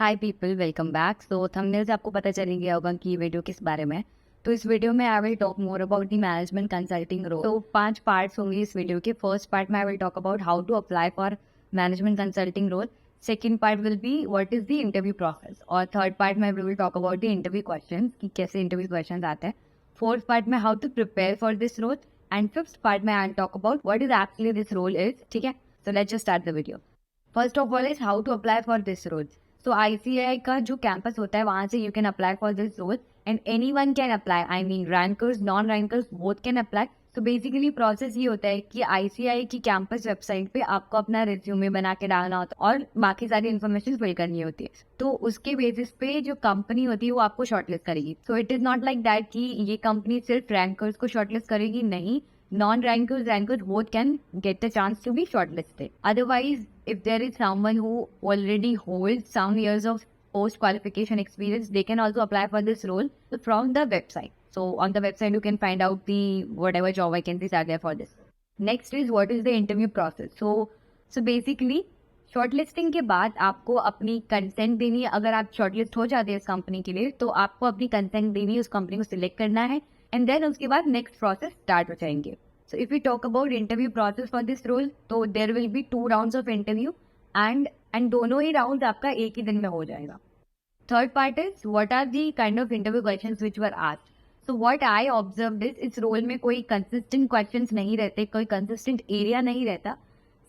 हाय people, welcome back. सो thumbnail से आपको पता चल ही गया होगा कि ये वीडियो किस बारे में है। तो इस वीडियो में I will talk more about the management consulting role. तो 5 पार्ट्स होंगे इस वीडियो के। फर्स्ट पार्ट में I will talk about how to apply for management consulting role. Second part will be what is the interview process, और third part में we will talk about the interview questions कि कैसे interview questions आते हैं। Fourth part में how to prepare for this role, and fifth part में I will talk about what is actually this role is. ठीक है, so let's just start the video. First of all is how to apply for this role. So ICAI का जो campus होता है वहां से you can apply for this role and any one can apply. I mean rankers, non rankers both can apply. तो basically process ये होता है कि ICAI की कैंपस वेबसाइट पे आपको अपना रिज्यूमे बना के डालना होता है और बाकी सारी इन्फॉर्मेशन फिल करनी होती है। तो उसके बेसिस पे जो कंपनी होती है वो आपको शॉर्टलिस्ट करेगी। So it is not like that कि ये कंपनी सिर्फ रैंकर्स को शॉर्टलिस्ट करेगी, नहीं, non-rankers, rankers both can get the chance to be shortlisted. Otherwise, if there is someone who already holds some years of post-qualification experience, they can also apply for this role from the website. So on the website, you can find out the whatever job vacancies are there for this. Next is what is the interview process. So basically, shortlisting के बाद आपको अपनी consent देनी है। अगर आप shortlist हो जाते हैं इस कंपनी के लिए तो आपको अपनी कंसेंट देनी है, उस कंपनी को सिलेक्ट करना है एंड देन उसके बाद नेक्स्ट प्रोसेस स्टार्ट हो जाएंगे। So if you talk about interview process for this role, तो there will be 2 rounds of interview and दोनों ही राउंड आपका एक ही दिन में हो जाएगा। Third part is what are the kind of interview questions which were asked. So what I observed इस रोल में कोई कंसिस्टेंट क्वेश्चंस नहीं रहते, कोई कंसिस्टेंट एरिया नहीं रहता।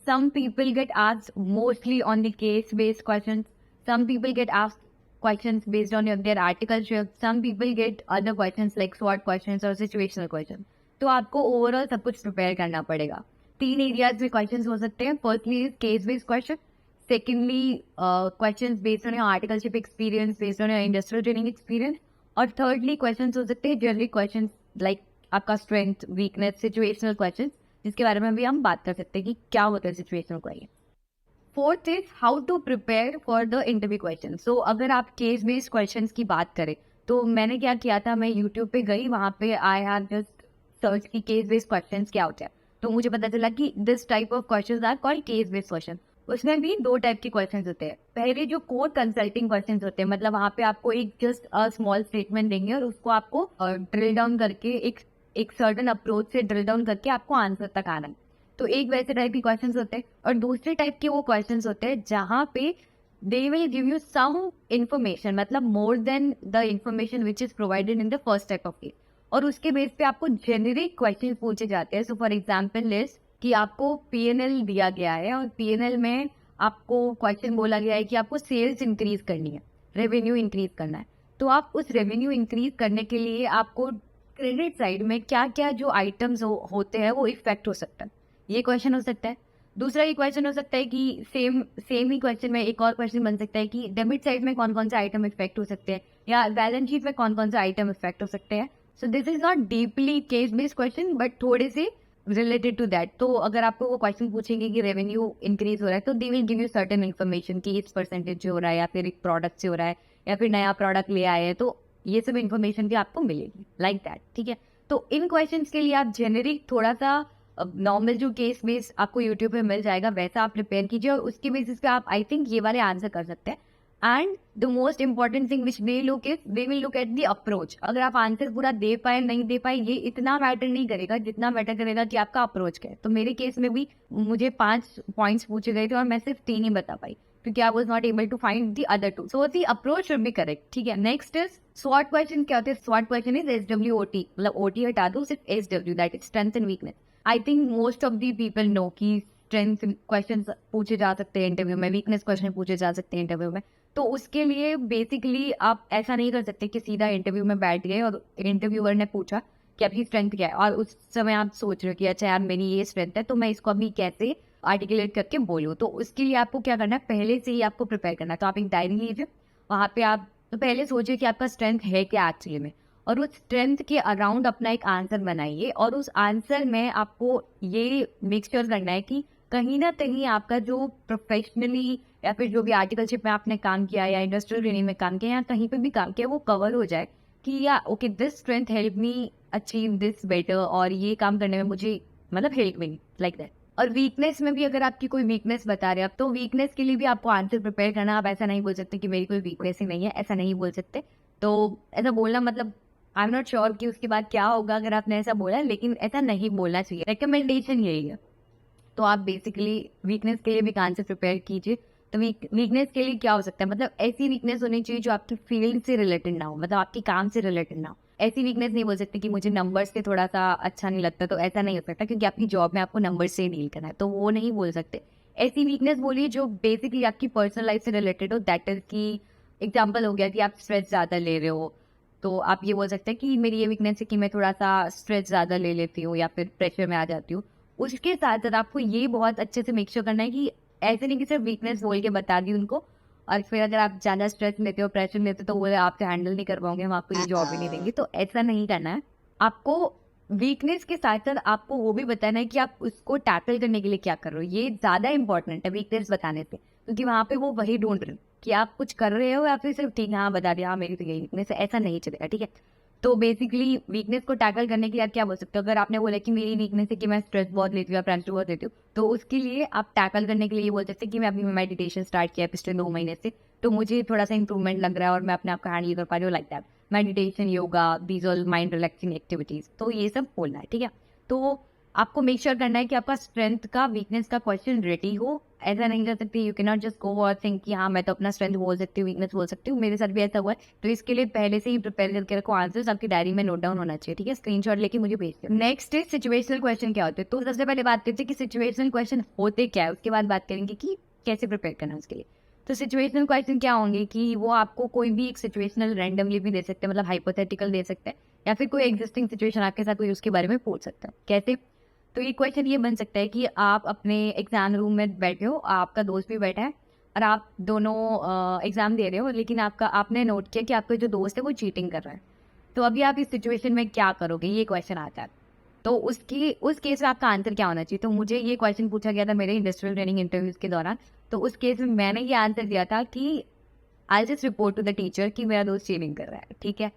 Some people get asked mostly on the case-based questions. Some people get asked questions based on their articleship. Some people get other questions like SWOT questions or situational questions. तो आपको overall सब कुछ prepare करना पड़ेगा। 3 areas में questions हो सकते हैं। Firstly is case based question, secondly questions based on your articleship experience, based on your industrial training experience, और थर्डली क्वेश्चंस हो सकते हैं जनरल क्वेश्चंस लाइक आपका स्ट्रेंथ, वीकनेस, सिचुएशनल क्वेश्चंस, जिसके बारे में भी हम बात कर सकते हैं कि क्या होता है situational question. Fourth is how to prepare for the interview question. So अगर आप केस बेस्ड क्वेश्चन की बात करें तो मैंने क्या किया था, मैं यूट्यूब पे गई, वहाँ पे आई हैव जस्ट सर्च की केस बेस्ड क्वेश्चन क्या होते हैं। तो मुझे पता चला कि this type of question are called case based question. उसमें भी 2 टाइप के क्वेश्चन होते हैं। पहले जो कोर कंसल्टिंग क्वेश्चन होते हैं, मतलब वहाँ पे आपको एक जस्ट अ स्मॉल स्टेटमेंट देंगे और उसको आपको ड्रिल डाउन करके एक सर्टन अप्रोच से ड्रिल डाउन करके आपको आंसर तक आना है। तो एक वैसे टाइप के क्वेश्चंस होते हैं, और दूसरे टाइप के वो क्वेश्चंस होते हैं जहाँ पे they will give you some information, मतलब more than the information which is provided in the first type of case, और उसके बेस पे आपको जेनेरिक क्वेश्चन पूछे जाते हैं। सो फॉर एग्जाम्पल इज कि आपको PNL दिया गया है और PNL में आपको क्वेश्चन बोला गया है कि आपको सेल्स इंक्रीज करनी है, रेवेन्यू इंक्रीज करना है। तो आप उस रेवेन्यू इंक्रीज करने के लिए आपको क्रेडिट साइड में क्या क्या जो आइटम्स होते हैं वो इफेक्ट हो सकता है, ये क्वेश्चन हो सकता है। दूसरा ये क्वेश्चन हो सकता है कि सेम ही क्वेश्चन में एक और क्वेश्चन बन सकता है कि डेबिट साइड में कौन कौन से आइटम इफेक्ट हो सकते हैं, या बैलेंस शीट में कौन कौन से आइटम इफेक्ट हो सकते हैं। So this is not deeply case based question but थोड़े से रिलेटेड टू दैट। तो अगर आपको वो क्वेश्चन पूछेंगे कि रेवेन्यू इंक्रीज हो रहा है तो दे will give you certain information कि इस परसेंटेज से हो रहा है, या फिर एक प्रोडक्ट से हो रहा है, या फिर नया प्रोडक्ट ले आए हैं, तो ये सब इन्फॉर्मेशन भी आपको मिलेगी लाइक दैट। ठीक है, तो इन क्वेश्चंस के लिए आप जेनेरिक थोड़ा सा नॉर्मल जो केस बेस आपको यूट्यूब पे मिल जाएगा वैसा आप प्रिपेयर कीजिए, और उसके बेसिस पे आप आई थिंक ये वाले आंसर कर सकते हैं। And the most important thing which they look is they will look at the approach. अगर आप आंसर पूरा दे पाए नहीं दे पाए ये इतना मैटर नहीं करेगा, जितना मैटर करेगा कि आपका अप्रोच क्या है। तो मेरे केस में भी मुझे 5 पॉइंट्स पूछे गए थे और मैं सिर्फ 3 ही बता पाई क्योंकि I was not able to find the other 2। So the approach should be correct. ठीक है, नेक्स्ट इज स्वॉट क्वेश्चन। क्या होते हैं स्वॉट क्वेश्चन? इज SWOT, मतलब OT हटा दो, सिर्फ SW, that is strength and weakness. I think most of the people know कि स्ट्रेंथ क्वेश्चन पूछे जा सकते हैं इंटरव्यू में, वीकनेस क्वेश्चन पूछे जा सकते हैं इंटरव्यू में। तो उसके लिए बेसिकली आप ऐसा नहीं कर सकते कि सीधा इंटरव्यू में बैठ गए और इंटरव्यूअर ने पूछा कि आपकी स्ट्रेंथ क्या है, और उस समय आप सोच रहे हो कि अच्छा यार मेरी ये स्ट्रेंथ है तो मैं इसको अभी कैसे आर्टिकुलेट करके बोलूँ। तो उसके लिए आपको क्या करना है, पहले से ही आपको प्रिपेयर करना है। तो आप एक डायरी लीजिए, वहाँ पे आप तो पहले सोचिए कि आपका स्ट्रेंथ है क्या एक्चुअली में, और उस स्ट्रेंथ के अराउंड अपना एक आंसर बनाइए, और उस आंसर में आपको ये मेक श्योर करना है कि कहीं ना कहीं आपका जो प्रोफेशनली या फिर जो भी आर्टिकलशिप में आपने काम किया या इंडस्ट्रियल ट्रेनिंग में काम किया या कहीं पे भी काम किया वो कवर हो जाए कि या okay this strength help me achieve this better, और ये काम करने में मुझे मतलब हेल्प मी लाइक दैट। और वीकनेस में भी अगर आपकी कोई वीकनेस बता रहे हैं आप, तो वीकनेस के लिए भी आपको आंसर प्रिपेयर करना। आप ऐसा नहीं बोल सकते कि मेरी कोई वीकनेस ही नहीं है, ऐसा नहीं बोल सकते। तो ऐसा बोलना मतलब आई एम नॉट श्योर कि उसके बाद क्या होगा अगर आपने ऐसा बोला, लेकिन ऐसा नहीं बोलना चाहिए। रिकमेंडेशन यही है। तो आप बेसिकली वीकनेस के लिए भी आंसर प्रिपेयर कीजिए। तो वीकनेस के लिए क्या हो सकता है, मतलब ऐसी वीकनेस होनी चाहिए जो आपकी फील्ड से रिलेटेड ना हो, मतलब आपके काम से रिलेटेड ना हो। ऐसी वीकनेस नहीं बोल सकते कि मुझे नंबर्स से थोड़ा सा अच्छा नहीं लगता, तो ऐसा नहीं हो सकता क्योंकि आपकी जॉब में आपको नंबर्स से डील करना है, तो वो नहीं बोल सकते। ऐसी वीकनेस बोलिए जो बेसिकली आपकी पर्सनल लाइफ से रिलेटेड हो। दैट इज की एग्जाम्पल हो गया कि आप स्ट्रेस ज़्यादा ले रहे हो, तो आप ये बोल सकते हैं कि मेरी ये वीकनेस है कि मैं थोड़ा सा स्ट्रेस ज़्यादा ले लेती हूँ या फिर प्रेशर में आ जाती हूँ। उसके साथ साथ आपको ये बहुत अच्छे से मेक श्योर करना है कि ऐसे नहीं कि सिर्फ वीकनेस बोल के बता दी उनको, और फिर अगर आप ज़्यादा स्ट्रेस लेते हो, प्रेशर लेते हो, तो वो आपसे हैंडल नहीं कर पाओगे, हम आपको ये जॉब ही नहीं देंगे। तो ऐसा नहीं करना है आपको। वीकनेस के साथ साथ आपको वो भी बताना है कि आप उसको टैकल करने के लिए क्या कर रहे हो। ये ज़्यादा इंपॉर्टेंट है वीकनेस बताने से, क्योंकि वहाँ पे वो वही ढूंढ रहे हो कि आप कुछ कर रहे हो या फिर सिर्फ ठीक है हाँ बता दिया हाँ मेरी तो यही वीकनेस है, ऐसा नहीं चलेगा। ठीक है, तो बेसिकली वीकनेस को टैकल करने के लिए आप क्या बोल सकते हो। अगर आपने बोला कि मेरी वीकनेस है कि मैं स्ट्रेस बहुत लेती हूँ या प्रेशर बहुत लेती हूँ, तो उसके लिए आप टैकल करने के लिए ये बोल सकते हैं कि मैं अभी मेडिटेशन स्टार्ट किया पिछले 2 महीने से, तो मुझे थोड़ा सा इंप्रूवमेंट लग रहा है और मैं अपने आप को हैंडल कर पा रही हूँ, like that. Meditation, yoga, these all mind relaxing activities, तो ये सब बोलना है। ठीक है, तो आपको मेक श्योर करना है कि आपका स्ट्रेंथ का वीकनेस का क्वेश्चन रेडी हो। ऐसा नहीं कर सकती, you can not just go और थिंक कि हाँ मैं तो अपना स्ट्रेंथ बोल सकती हूँ, वीकनेस बोल सकती हूँ। मेरे साथ भी ऐसा हुआ है, तो इसके लिए पहले से ही प्रिपेयर करके रखो आंसर्स, आपकी डायरी में नोट डाउन होना चाहिए। ठीक है, स्क्रीनशॉट लेके मुझे भेज दो। नेक्स्ट इज सिचुएशनल क्वेश्चन क्या होते हैं। तो सबसे पहले बात करते हैं कि सिचुएशनल क्वेश्चन होते क्या है, उसके बाद बात करेंगे कि कैसे प्रिपेयर करना है उसके लिए। तो सिचुएशनल क्वेश्चन क्या होंगे कि वो आपको कोई भी एक सिचुएशनल रैंडमली भी दे सकते हैं, मतलब हाइपोथेटिकल दे सकते हैं, या फिर कोई एग्जिस्टिंग सिचुएशन आपके साथ कोई उसके बारे में पूछ सकता है। कैसे, तो ये क्वेश्चन ये बन सकता है कि आप अपने एग्जाम रूम में बैठे हो, आपका दोस्त भी बैठा है और आप दोनों एग्जाम दे रहे हो, लेकिन आपने नोट किया कि आपका जो दोस्त है वो चीटिंग कर रहा है। तो अभी आप इस सिचुएशन में क्या करोगे, ये क्वेश्चन आता है। तो उस केस में आपका आंसर क्या होना चाहिए। तो मुझे ये क्वेश्चन पूछा गया था मेरे इंडस्ट्रियल ट्रेनिंग इंटरव्यूज के दौरान। तो उस केस में मैंने ये आंसर दिया था कि I just report to the teacher कि मेरा दोस्त चीटिंग कर रहा है। ठीक है,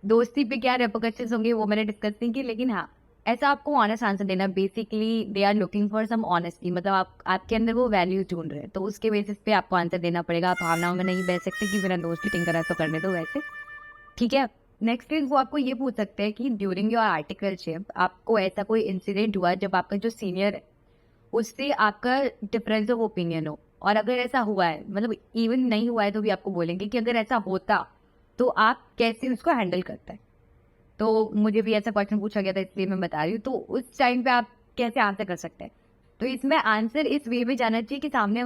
दोस्ती पे क्या रेपोकशंस होंगे वो मैंने डिस्कस नहीं की, लेकिन हाँ ऐसा आपको ऑनेस्ट आंसर देना। Basically they are looking for some honesty, मतलब आपके अंदर वो वैल्यू ढूंढ रहे हैं, तो उसके बेसिस पे आपको आंसर देना पड़ेगा। आप भावनाओं में नहीं बह सकते कि मेरा दोस्त चीटिंग करा तो करने दो वैसे। ठीक है, नेक्स्ट इज वो आपको ये पूछ सकते हैं कि ड्यूरिंग योर आर्टिकलशिप आपको ऐसा कोई इंसिडेंट हुआ जब आपका जो सीनियर है उससे आपका डिफरेंस ऑफ ओपिनियन हो, और अगर ऐसा हुआ है, मतलब इवन नहीं हुआ है तो भी आपको बोलेंगे कि अगर ऐसा होता तो आप कैसे उसको हैंडल करते हैं। तो मुझे भी ऐसा क्वेश्चन पूछा गया था, इसलिए मैं बता रही हूँ। तो उस टाइम पे आप कैसे आंसर कर सकते हैं। तो इसमें आंसर इस वे में जाना चाहिए कि सामने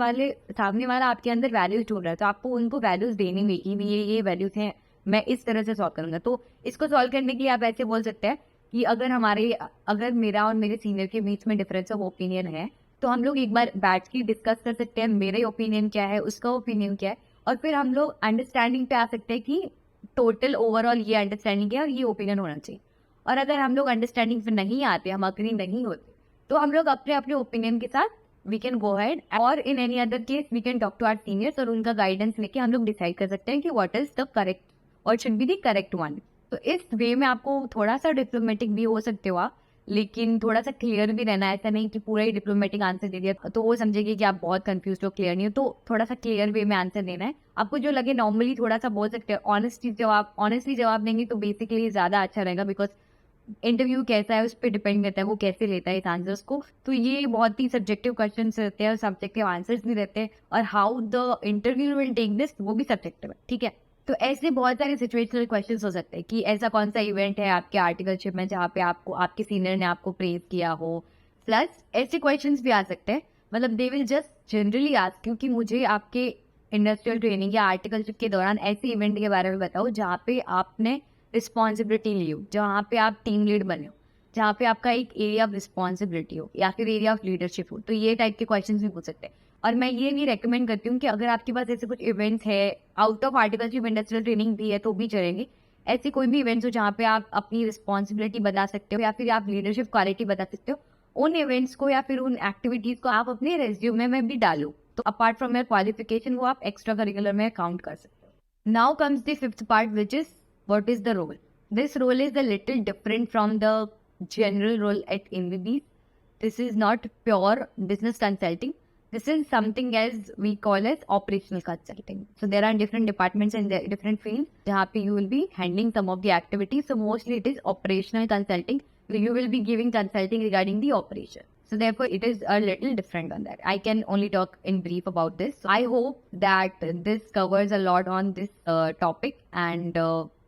वाला आपके अंदर वैल्यूज ढूंढ रहा है, तो आपको उनको वैल्यूज देनी भी कि ये वैल्यूज हैं, मैं इस तरह से सॉल्व करूंगा। तो इसको सॉल्व करने के लिए आप ऐसे बोल सकते हैं कि अगर मेरा और मेरे सीनियर के बीच में डिफरेंस ऑफ ओपिनियन है, तो हम लोग एक बार बैठ के डिस्कस कर सकते हैं, मेरे ओपिनियन क्या है, उसका ओपिनियन क्या है, और फिर हम लोग अंडरस्टैंडिंग पे आ सकते हैं कि टोटल ओवरऑल ये अंडरस्टैंडिंग है और ये ओपिनियन होना चाहिए। और अगर हम लोग अंडरस्टैंडिंग पे नहीं आते, हम अग्री नहीं होते, तो हम लोग अपने अपने ओपिनियन के साथ वी कैन गो अहेड, और in any other case we can talk to our seniors, और उनका गाइडेंस लेके हम लोग डिसाइड कर सकते हैं कि व्हाट इज द करेक्ट और should be the correct one. तो इस वे में आपको थोड़ा सा डिप्लोमेटिक भी हो सकते हो आप, लेकिन थोड़ा सा क्लियर भी रहना है। ऐसा नहीं कि पूरा ही डिप्लोमेटिक आंसर दे दिया तो वो समझेगी कि आप बहुत कंफ्यूज हो, क्लियर नहीं हो। तो थोड़ा सा क्लियर वे में आंसर देना है। आपको जो लगे नॉर्मली थोड़ा सा बोल सकते हैं, ऑनेस्टली जवाब देंगे तो बेसिकली ज्यादा अच्छा रहेगा, बिकॉज इंटरव्यू कैसा है उस पर डिपेंड करता है वो कैसे लेता है इस आंसर्स को। तो ये बहुत ही सब्जेक्टिव क्वेश्चन रहते हैं और सब्जेक्टिव आंसर्स भी रहते हैं, और how the interview will take this वो भी सब्जेक्टिव है। ठीक है, तो ऐसे बहुत सारे सिचुएशनल क्वेश्चंस हो सकते हैं कि ऐसा कौन सा इवेंट है आपके आर्टिकलशिप में जहाँ पे आपको आपके सीनियर ने आपको प्रेज किया हो। प्लस ऐसे क्वेश्चंस भी आ सकते हैं, मतलब they will just generally ask, क्योंकि मुझे आपके इंडस्ट्रियल ट्रेनिंग या आर्टिकलशिप के दौरान ऐसे इवेंट के बारे में बताओ जहाँ पे आपने रिस्पॉन्सिबिलिटी ली हो, जहाँ पे आप टीम लीड बने हो, जहाँ पे आपका एक एरिया ऑफ रिस्पॉन्सिबिलिटी हो या फिर एरिया ऑफ लीडरशिप हो। तो ये टाइप के क्वेश्चंस भी पूछ सकते हैं। और मैं ये भी रेकमेंड करती हूँ कि अगर आपके पास ऐसे कुछ इवेंट्स है, out of articleship industrial training भी है तो भी चलेंगे, ऐसे कोई भी इवेंट्स हो जहाँ पे आप अपनी रिस्पॉन्सिबिलिटी बता सकते हो या फिर आप लीडरशिप क्वालिटी बता सकते हो, उन इवेंट्स को या फिर उन एक्टिविटीज को आप अपने रेज्यूमे में भी डालो। तो अपार्ट फ्रॉम योर क्वालिफिकेशन वो आप एक्स्ट्रा करिकुलर में काउंट कर सकते हो। Now comes the fifth part, which is what is the role. This role is a little different from the general role at MBBs. this is not pure business consulting. This is something as we call as operational consulting. So there are different departments and different fields जहाँ पे you will be handling some of the activities. So mostly it is operational consulting. So you will be giving consulting regarding the operation. So therefore it is a little different on that. I can only talk in brief about this. So I hope that this covers a lot on this topic. And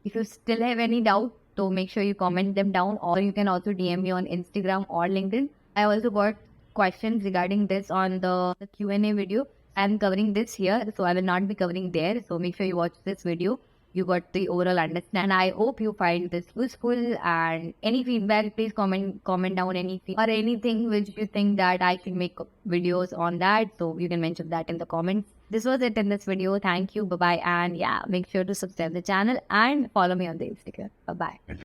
if you still have any doubt, so make sure you comment them down, or you can also DM me on Instagram or LinkedIn. I also got questions regarding this on the Q&A video. I'm covering this here, so I will not be covering there. So make sure you watch this video. You got the overall understand. I hope you find this useful, and any feedback, please comment down anything or anything which you think that I can make videos on that. So you can mention that in the comments. This was it in this video. Thank you. Bye-bye. And yeah, make sure to subscribe the channel and follow me on the Instagram. Bye-bye.